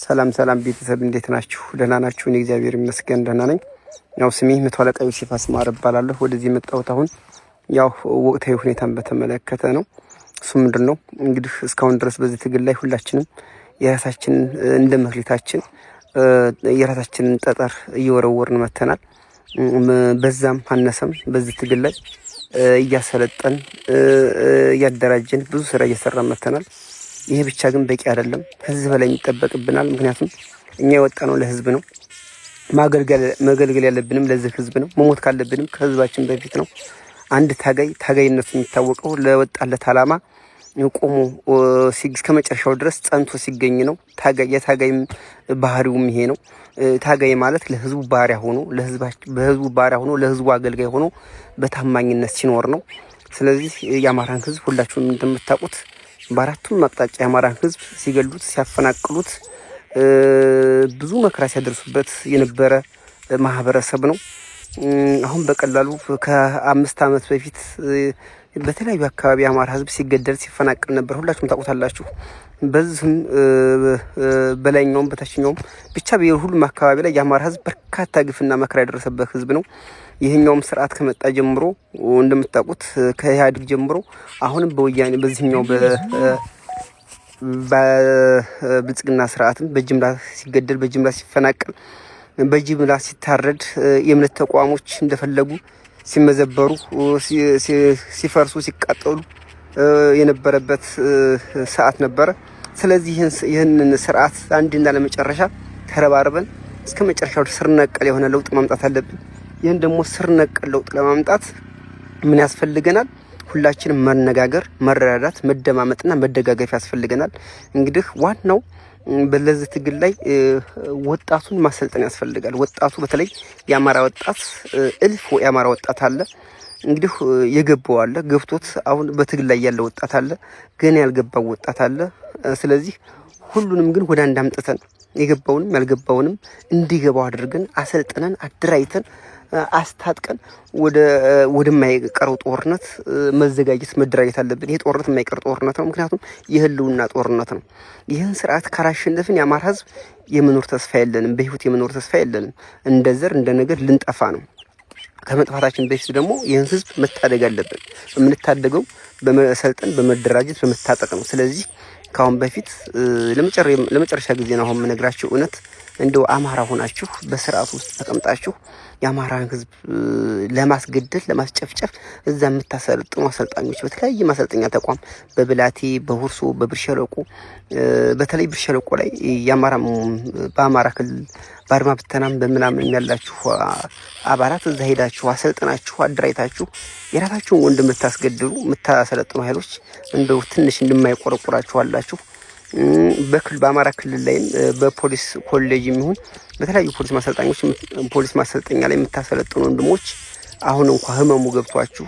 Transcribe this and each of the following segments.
ሰላም ሰላም ቤተሰብ እንዴት ናችሁ? ደህና ናችሁ? እኔ እግዚአብሔር ይመስገን ደህና ነኝ። ያው ስሜ መቶ አለቃ ዮሴፍ አስማረ እባላለሁ። ወደዚህ የመጣሁት አሁን ያው ወቅታዊ ሁኔታን በተመለከተ ነው። እሱ ምንድነው እንግዲህ እስካሁን ድረስ በዚህ ትግል ላይ ሁላችንም የራሳችንን እንደ መክሊታችን የራሳችንን ጠጠር እየወረወርን መተናል። በዛም አነሰም በዚህ ትግል ላይ እያሰለጠን እያደራጀን ብዙ ስራ እየሰራን መተናል። ይሄ ብቻ ግን በቂ አይደለም። ከዚህ በላይ ይጠበቅብናል። ምክንያቱም እኛ የወጣነው ለህዝብ ነው። ማገልገል ያለብንም ለዚህ ህዝብ ነው። መሞት ካለብንም ከህዝባችን በፊት ነው። አንድ ታጋይነቱ የሚታወቀው ለወጣለት አላማ ቆሞ እስከ መጨረሻው ድረስ ጸንቶ ሲገኝ ነው። የታጋይም ባህሪውም ይሄ ነው። ታጋይ ማለት ለህዝቡ ባሪያ ሆኖ ለህዝቡ አገልጋይ ሆኖ በታማኝነት ሲኖር ነው። ስለዚህ የአማራን ህዝብ ሁላችሁም እንደምታውቁት በአራቱም አቅጣጫ የአማራን ህዝብ ሲገሉት ሲያፈናቅሉት ብዙ መከራ ሲያደርሱበት የነበረ ማህበረሰብ ነው። አሁን በቀላሉ ከ5 ዓመት በፊት በተለያዩ አካባቢ የአማራ ህዝብ ሲገደል ሲፈናቀል ነበር። ሁላችሁም ታውቁታላችሁ። በዚህም በላይኛውም በታችኛውም ብቻ በሁሉም አካባቢ ላይ የአማራ ህዝብ በርካታ ግፍና መከራ የደረሰበት ህዝብ ነው። ይሄኛውም ስርዓት ከመጣ ጀምሮ እንደምታውቁት ከኢህአዴግ ጀምሮ አሁንም በወያኔ በዚህኛው በብልጽግና ስርዓትም በጅምላ ሲገደል በጅምላ ሲፈናቀል በጅምላ ሲታረድ የእምነት ተቋሞች እንደፈለጉ ሲመዘበሩ ሲፈርሱ ሲቃጠሉ የነበረበት ሰዓት ነበረ። ስለዚህ ይህንን ስርዓት አንድና ለመጨረሻ ተረባርበን እስከ መጨረሻው ስር ነቀል የሆነ ለውጥ ማምጣት አለብን። ይህን ደግሞ ስር ነቀል ለውጥ ለማምጣት ምን ያስፈልገናል? ሁላችንም መነጋገር፣ መረዳዳት፣ መደማመጥና መደጋገፍ ያስፈልገናል። እንግዲህ ዋናው በለዚህ ትግል ላይ ወጣቱን ማሰልጠን ያስፈልጋል። ወጣቱ በተለይ የአማራ ወጣት እልፍ የአማራ ወጣት አለ። እንግዲህ የገባው አለ፣ ገብቶት አሁን በትግል ላይ ያለ ወጣት አለ፣ ግን ያልገባው ወጣት አለ። ስለዚህ ሁሉንም ግን ወደ አንድ አምጥተን የገባውንም ያልገባውንም እንዲገባው አድርገን አሰልጥነን አደራጅተን አስታጥቀን ወደማይቀረው ጦርነት መዘጋጀት መደራጀት አለብን። ይሄ ጦርነት የማይቀር ጦርነት ነው። ምክንያቱም የህልውና ጦርነት ነው። ይህን ስርዓት ካላሸነፍን የአማራ ህዝብ የመኖር ተስፋ የለንም፣ በህይወት የመኖር ተስፋ የለንም። እንደ ዘር እንደ ነገር ልንጠፋ ነው። ከመጥፋታችን በፊት ደግሞ ይህን ህዝብ መታደግ አለብን። የምንታደገው በመሰልጠን በመደራጀት በመታጠቅ ነው። ስለዚህ ካሁን በፊት ለመጨረሻ ጊዜ ነው አሁን የምነግራችሁ እውነት እንደው አማራ ሆናችሁ በስርዓት ውስጥ ተቀምጣችሁ የአማራን ህዝብ ለማስገደል ለማስጨፍጨፍ እዛ የምታሰለጥኑ አሰልጣኞች በተለያየ ማሰልጠኛ ተቋም በብላቴ በሁርሶ በብርሸለቆ በተለይ ብርሸለቆ ላይ በአማራ ክልል በአድማ ብተናም በምናምን ያላችሁ አባላት እዛ ሄዳችሁ አሰልጥናችሁ አደራጅታችሁ የራሳችሁን ወንድም የምታስገድሉ የምታሰለጥኑ ኃይሎች እንደው ትንሽ እንደማይቆረቁራችሁ አላችሁ። በአማራ ክልል ላይም በፖሊስ ኮሌጅ የሚሆን በተለያዩ ፖሊስ ማሰልጠኛ ላይ የምታሰለጥኑ ወንድሞች አሁን እንኳን ህመሙ ገብቷችሁ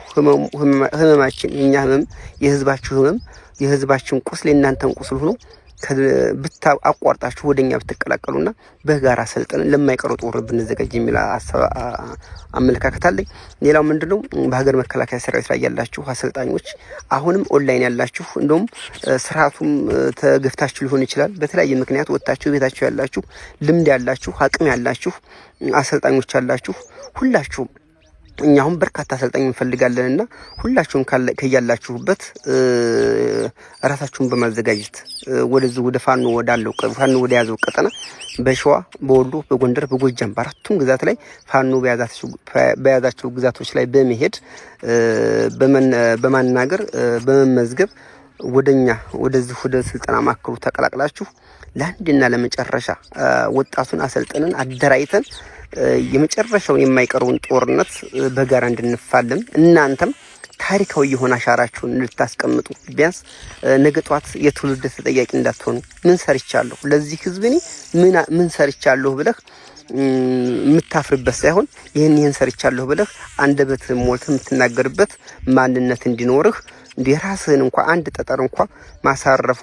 ህመማችን የኛ ህመም የህዝባችሁ ህመም የህዝባችን ቁስል የእናንተን ቁስል ሆኖ አቋርጣችሁ ወደኛ ብትቀላቀሉና በጋራ ሰልጠን ለማይቀረው ጦርነት ብንዘጋጅ የሚል አመለካከት አለኝ። ሌላው ምንድነው በሀገር መከላከያ ሰራዊት ላይ ያላችሁ አሰልጣኞች አሁንም ኦንላይን ያላችሁ እንደውም ስርዓቱም ተገፍታችሁ ሊሆን ይችላል። በተለያየ ምክንያት ወጣችሁ ቤታችሁ ያላችሁ ልምድ ያላችሁ አቅም ያላችሁ አሰልጣኞች ያላችሁ ሁላችሁም እኛ አሁን በርካታ አሰልጣኝ እንፈልጋለንና ሁላችሁም ከያላችሁበት ራሳችሁን በማዘጋጀት ወደ ፋኖ ወደ ያዘው ቀጠና በሸዋ በወሎ በጎንደር በጎጃም በአራቱም ግዛት ላይ ፋኖ በያዛቸው ግዛቶች ላይ በመሄድ በማናገር በመመዝገብ ወደዚህ ወደ ስልጠና ማዕከሉ ተቀላቅላችሁ ለአንድና ለመጨረሻ ወጣቱን አሰልጥነን አደራጅተን የመጨረሻውን የማይቀረውን ጦርነት በጋራ እንድንፋለም እናንተም ታሪካዊ የሆነ አሻራችሁን ልታስቀምጡ ቢያንስ ነገ ጧት የትውልድ ተጠያቂ እንዳትሆኑ ምን ሰርቻለሁ ለዚህ ህዝብ እኔ ምን ሰርቻለሁ ብለህ የምታፍርበት ሳይሆን ይህን ሰርቻለሁ ብለህ አንደበት ሞልተህ የምትናገርበት ማንነት እንዲኖርህ የራስህን እንኳን አንድ ጠጠር እንኳን ማሳረፉ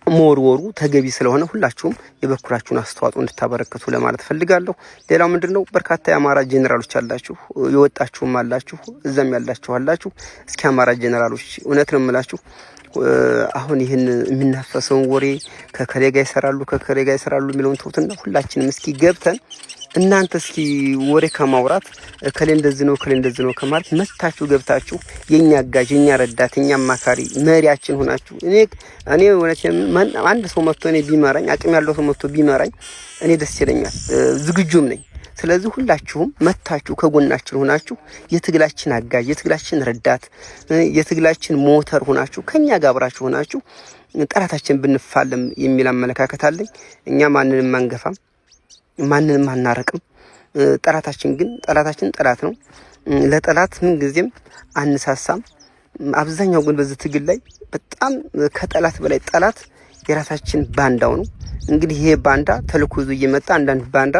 መወርወሩ ተገቢ ስለሆነ ሁላችሁም የበኩላችሁን አስተዋጽኦ እንድታበረክቱ ለማለት ፈልጋለሁ። ሌላው ምንድነው በርካታ የአማራ ጄኔራሎች አላችሁ፣ የወጣችሁም አላችሁ፣ እዛም ያላችሁ አላችሁ። እስኪ አማራ ጄኔራሎች እውነት ነው የምላችሁ አሁን ይህን የሚናፈሰውን ወሬ ከከሌ ጋር ይሰራሉ የሚለውን ተውትና ሁላችንም እስኪ ገብተን እናንተ እስኪ ወሬ ከማውራት ከሌ እንደዚህ ነው ከማለት መታችሁ ገብታችሁ የኛ አጋዥ የኛ ረዳት የኛ አማካሪ መሪያችን ሆናችሁ እኔ እውነቴን አንድ ሰው መጥቶ እኔ ቢመራኝ አቅም ያለው ሰው መጥቶ ቢመራኝ እኔ ደስ ይለኛል፣ ዝግጁም ነኝ። ስለዚህ ሁላችሁም መታችሁ ከጎናችን ሆናችሁ የትግላችን አጋዥ የትግላችን ረዳት የትግላችን ሞተር ሆናችሁ ከኛ ጋር አብራችሁ ሆናችሁ ጠላታችን ብንፋለም የሚል አመለካከት አለኝ። እኛ ማንንም አንገፋም፣ ማንንም አናረቅም። ጠላታችን ጠላት ነው። ለጠላት ምን ጊዜም አንሳሳም። አብዛኛው ግን በዚህ ትግል ላይ በጣም ከጠላት በላይ ጠላት የራሳችን ባንዳው ነው። እንግዲህ ይሄ ባንዳ ተልኮ ይዞ እየመጣ አንዳንድ ባንዳ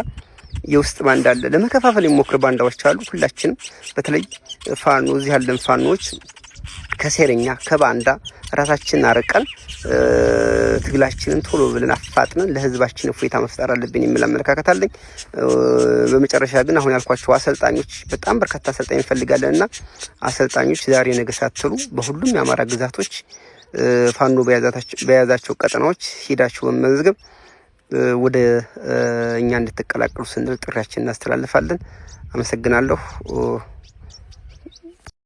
የውስጥ ባንዳ አለ፣ ለመከፋፈል የሚሞክር ባንዳዎች አሉ። ሁላችንም በተለይ ፋኖ እዚህ ያለን ፋኖዎች ከሴረኛ ከባንዳ ራሳችንን አርቀን ትግላችንን ቶሎ ብለን አፋጥነን ለህዝባችን እፎይታ መፍጠር አለብን የሚል አመለካከት አለኝ። በመጨረሻ ግን አሁን ያልኳቸው አሰልጣኞች በጣም በርካታ አሰልጣኝ እንፈልጋለንና አሰልጣኞች ዛሬ ነገ ሳትሉ በሁሉም የአማራ ግዛቶች ፋኖ በያዛቸው ቀጠናዎች ሄዳችሁ በመመዝገብ ወደ እኛ እንድትቀላቀሉ ስንል ጥሪያችንን እናስተላልፋለን። አመሰግናለሁ።